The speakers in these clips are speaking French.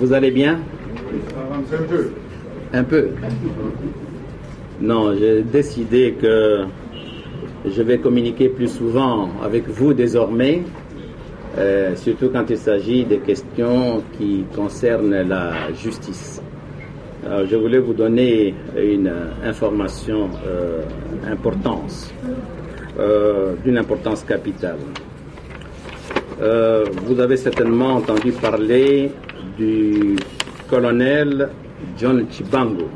Vous allez bien? Un peu. Un peu? Non, j'ai décidé que je vais communiquer plus souvent avec vous désormais, surtout quand il s'agit des questions qui concernent la justice. Alors, je voulais vous donner une information d'une importance capitale. Vous avez certainement entendu parler du colonel John Tchibangu.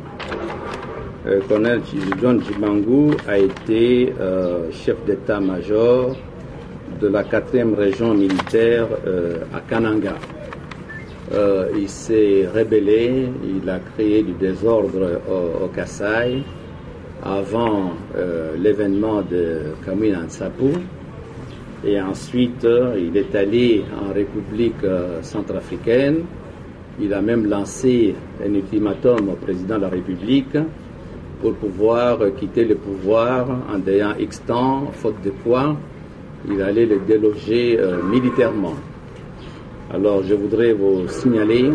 Le colonel John Tchibangu a été chef d'état-major de la 4e région militaire à Kananga. Il s'est rébellé, il a créé du désordre au Kasaï avant l'événement de Kamwina Nsapu. Et ensuite, il est allé en République centrafricaine. Il a même lancé un ultimatum au président de la République pour pouvoir quitter le pouvoir en ayant X temps, faute de quoi il allait le déloger militairement. Alors, je voudrais vous signaler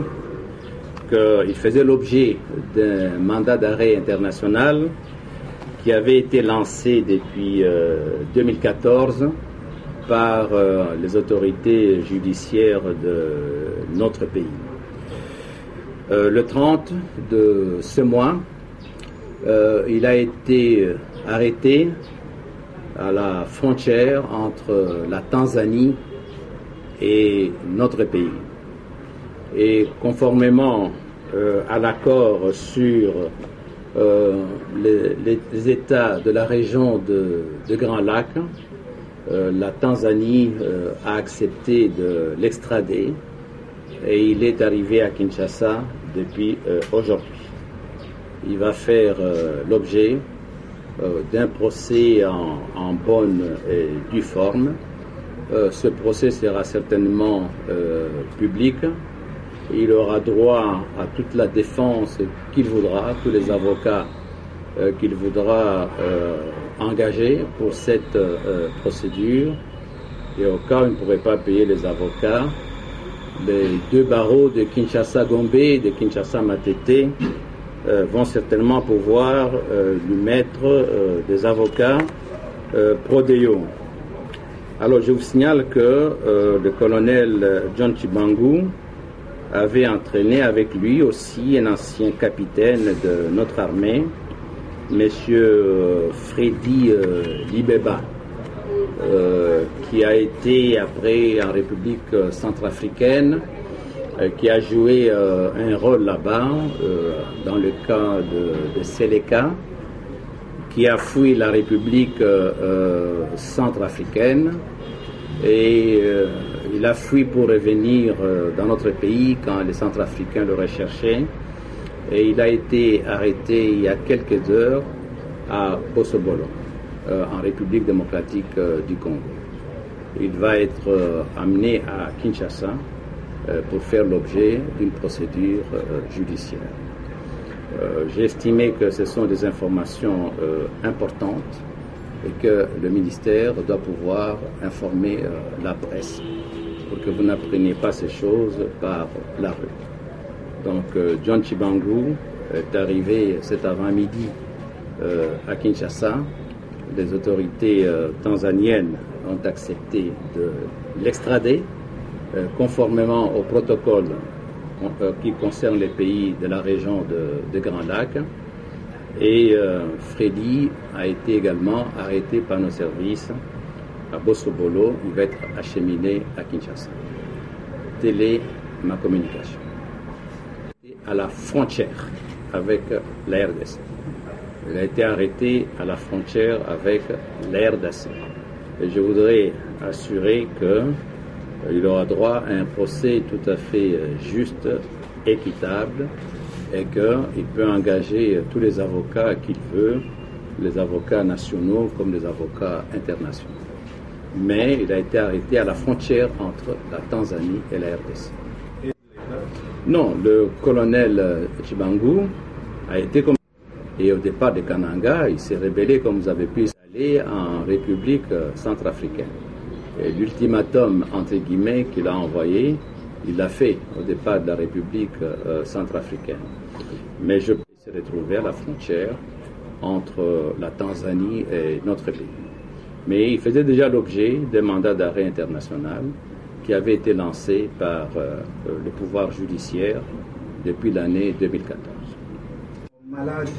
qu'il faisait l'objet d'un mandat d'arrêt international qui avait été lancé depuis 2014 par les autorités judiciaires de notre pays. Le 30 de ce mois, il a été arrêté à la frontière entre la Tanzanie et notre pays. Et conformément à l'accord sur les États de la région de Grand Lac, la Tanzanie a accepté de l'extrader et il est arrivé à Kinshasa depuis aujourd'hui. Il va faire l'objet d'un procès en bonne et due forme. Ce procès sera certainement public. Il aura droit à toute la défense qu'il voudra, tous les avocats qu'il voudra engager pour cette procédure. Et au cas où il ne pourrait pas payer les avocats, les deux barreaux de Kinshasa-Gombe et de Kinshasa-Matete vont certainement pouvoir lui mettre des avocats pro-deo. Alors je vous signale que le colonel John Tchibangu avait entraîné avec lui aussi un ancien capitaine de notre armée, Monsieur Freddy Libeba, qui a été après en République centrafricaine, qui a joué un rôle là-bas dans le cas de Seleka, qui a fui la République centrafricaine et il a fui pour revenir dans notre pays quand les Centrafricains le recherchaient. Et il a été arrêté il y a quelques heures à Bosobolo, en République démocratique du Congo. Il va être amené à Kinshasa pour faire l'objet d'une procédure judiciaire. J'ai estimé que ce sont des informations importantes et que le ministère doit pouvoir informer la presse pour que vous n'appreniez pas ces choses par la rue. Donc, John Tchibangu est arrivé cet avant-midi à Kinshasa. Les autorités tanzaniennes ont accepté de l'extrader conformément au protocole qui concerne les pays de la région de Grand Lac. Et Freddy a été également arrêté par nos services à Bosobolo. Il va être acheminé à Kinshasa. Telle est ma communication. À la frontière avec la RDC. Il a été arrêté à la frontière avec la RDC. Et je voudrais assurer qu'il aura droit à un procès tout à fait juste, équitable, et qu'il peut engager tous les avocats qu'il veut, les avocats nationaux comme les avocats internationaux. Mais il a été arrêté à la frontière entre la Tanzanie et la RDC. Non, le colonel Tchibangu a été comme... Et au départ de Kananga, il s'est rébellé, comme vous avez pu aller, en République centrafricaine. Et l'ultimatum, entre guillemets, qu'il a envoyé, Il l'a fait au départ de la République centrafricaine. Mais je s'est retrouvé à la frontière entre la Tanzanie et notre pays. Mais il faisait déjà l'objet d'un mandat d'arrêt international qui avait été lancé par le pouvoir judiciaire depuis l'année 2014. Les malades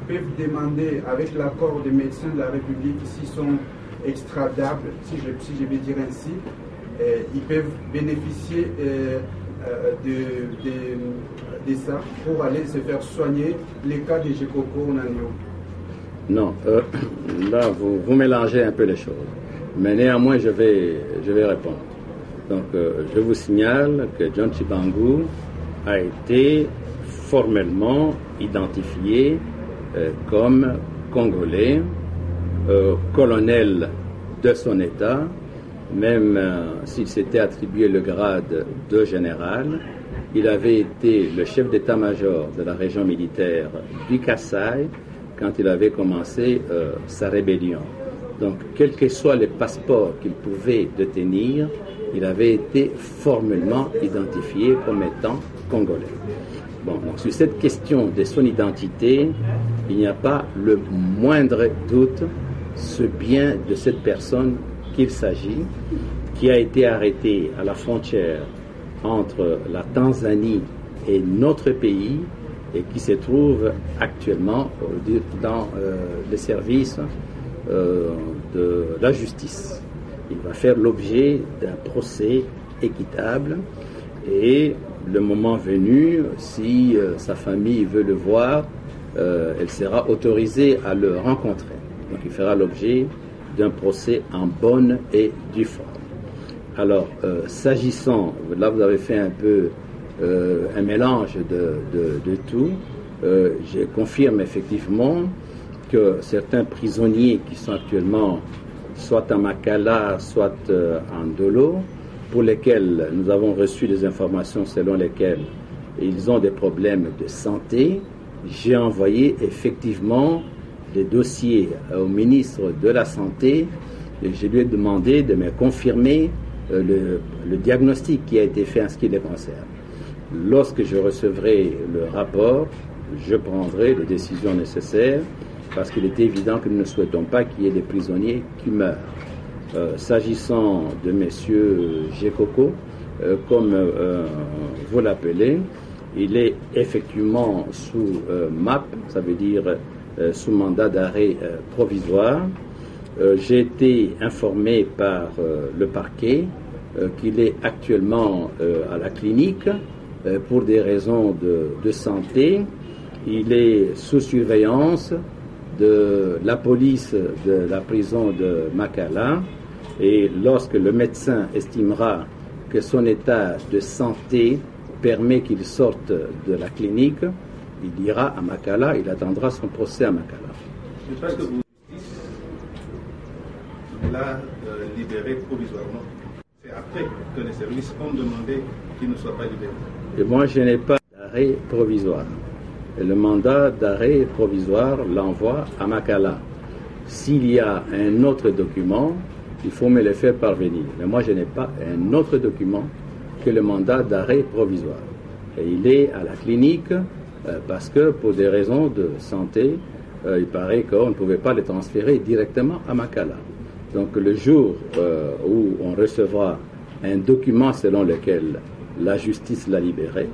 peuvent demander, avec l'accord des médecins de la République, s'ils sont extradables, si je vais dire ainsi, ils peuvent bénéficier de ça pour aller se faire soigner les cas de Gekoko en agneau. Non, là vous mélangez un peu les choses, mais néanmoins je vais répondre. Donc je vous signale que John Tshibangou a été formellement identifié comme Congolais, colonel de son État, même s'il s'était attribué le grade de général. Il avait été le chef d'état-major de la région militaire du Kasaï quand il avait commencé sa rébellion. Donc, quels que soient les passeports qu'il pouvait détenir, il avait été formellement identifié comme étant congolais. Bon, donc sur cette question de son identité, il n'y a pas le moindre doute, c'est bien de cette personne qu'il s'agit, qui a été arrêtée à la frontière entre la Tanzanie et notre pays et qui se trouve actuellement dans les services de la justice. Il va faire l'objet d'un procès équitable et le moment venu, si sa famille veut le voir, elle sera autorisée à le rencontrer. Donc il fera l'objet d'un procès en bonne et due forme. Alors, s'agissant, là vous avez fait un peu un mélange de tout, je confirme effectivement que certains prisonniers qui sont actuellement soit à Makala, soit en Dolo, pour lesquels nous avons reçu des informations selon lesquelles ils ont des problèmes de santé, j'ai envoyé effectivement des dossiers au ministre de la Santé et je lui ai demandé de me confirmer le diagnostic qui a été fait en ce qui les concerne. Lorsque je recevrai le rapport, je prendrai les décisions nécessaires parce qu'il est évident que nous ne souhaitons pas qu'il y ait des prisonniers qui meurent. S'agissant de M. Gekoko, comme vous l'appelez, il est effectivement sous MAP, ça veut dire sous mandat d'arrêt provisoire. J'ai été informé par le parquet qu'il est actuellement à la clinique pour des raisons de santé. Il est sous surveillance de la police de la prison de Makala et lorsque le médecin estimera que son état de santé permet qu'il sorte de la clinique, il ira à Makala, il attendra son procès à Makala. Je pense que vous l'a libéré provisoirement. C'est après que les services ont demandé qu'il ne soit pas libéré. Et moi, je n'ai pas d'arrêt provisoire. Et le mandat d'arrêt provisoire l'envoie à Makala. S'il y a un autre document, il faut me le faire parvenir. Mais moi, je n'ai pas un autre document que le mandat d'arrêt provisoire. Et il est à la clinique parce que pour des raisons de santé, il paraît qu'on ne pouvait pas le transférer directement à Makala. Donc le jour où on recevra un document selon lequel la justice l'a libéré,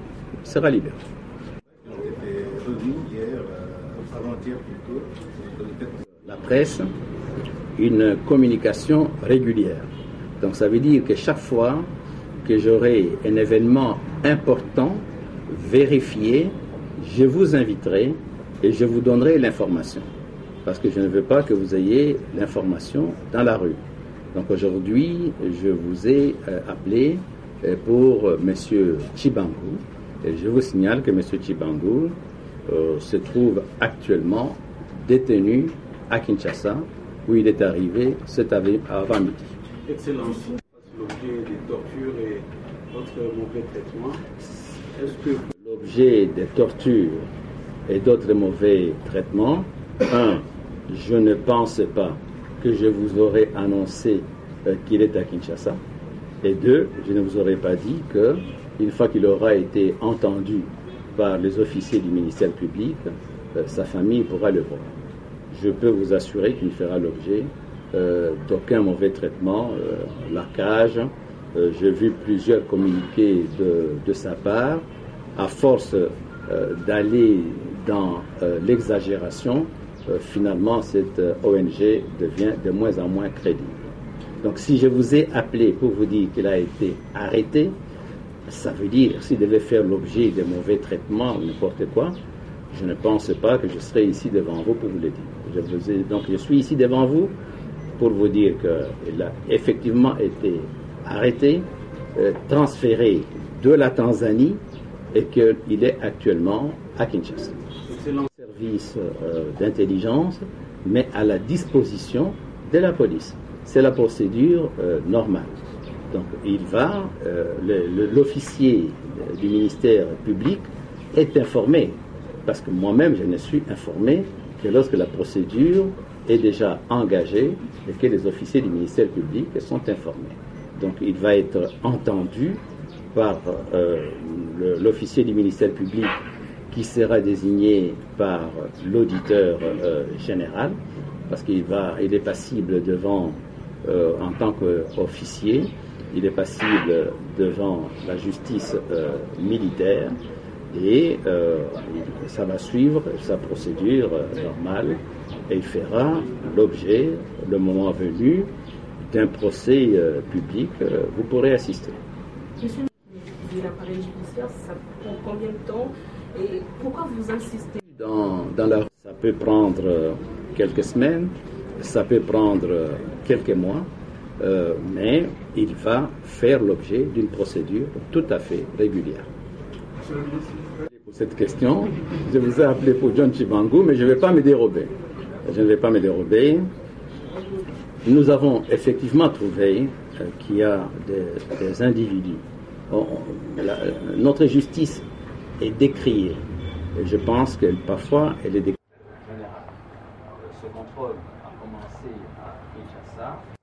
il sera libéré. La presse, une communication régulière. Donc ça veut dire que chaque fois que j'aurai un événement important, vérifié, je vous inviterai et je vous donnerai l'information. Parce que je ne veux pas que vous ayez l'information dans la rue. Donc aujourd'hui, je vous ai appelé pour M. Tshibangou. Et je vous signale que M. Tshibangou se trouve actuellement détenu à Kinshasa, où il est arrivé cet avant-midi. Excellence, l'objet des tortures et autres mauvais traitements. Est-ce que l'objet des tortures et d'autres mauvais traitements, je ne pense pas que je vous aurais annoncé qu'il est à Kinshasa. Et 2, je ne vous aurais pas dit que une fois qu'il aura été entendu par les officiers du ministère public, sa famille pourra le voir. Je peux vous assurer qu'il fera l'objet d'aucun mauvais traitement, laquage. J'ai vu plusieurs communiqués de sa part. À force d'aller dans l'exagération, finalement cette ONG devient de moins en moins crédible. Donc si je vous ai appelé pour vous dire qu'il a été arrêté, ça veut dire s'il devait faire l'objet de mauvais traitements ou n'importe quoi, je ne pense pas que je serai ici devant vous pour vous le dire. Donc je suis ici devant vous pour vous dire qu'il a effectivement été arrêté, transféré de la Tanzanie et qu'il est actuellement à Kinshasa. Excellent service d'intelligence, mais à la disposition de la police. C'est la procédure normale. Donc il va, l'officier du ministère public est informé, parce que moi-même je ne suis informé que lorsque la procédure est déjà engagée et que les officiers du ministère public sont informés. Donc il va être entendu par l'officier du ministère public qui sera désigné par l'auditeur général, parce qu'il est passible devant, en tant qu'officier, il est passible devant la justice militaire et ça va suivre sa procédure normale et il fera l'objet, le moment venu, d'un procès public. Vous pourrez assister. Monsieur, l'appareil judiciaire, ça prend combien de temps et pourquoi vous insistez? Ça peut prendre quelques semaines, ça peut prendre quelques mois, mais il va faire l'objet d'une procédure tout à fait régulière. Pour cette question, je vous ai appelé pour John Chibangu, mais je ne vais pas me dérober. Je ne vais pas me dérober. Nous avons effectivement trouvé qu'il y a des individus. Notre justice est décriée. Et je pense que parfois, elle est décriée. Ce contrôle a commencé à Kinshasa.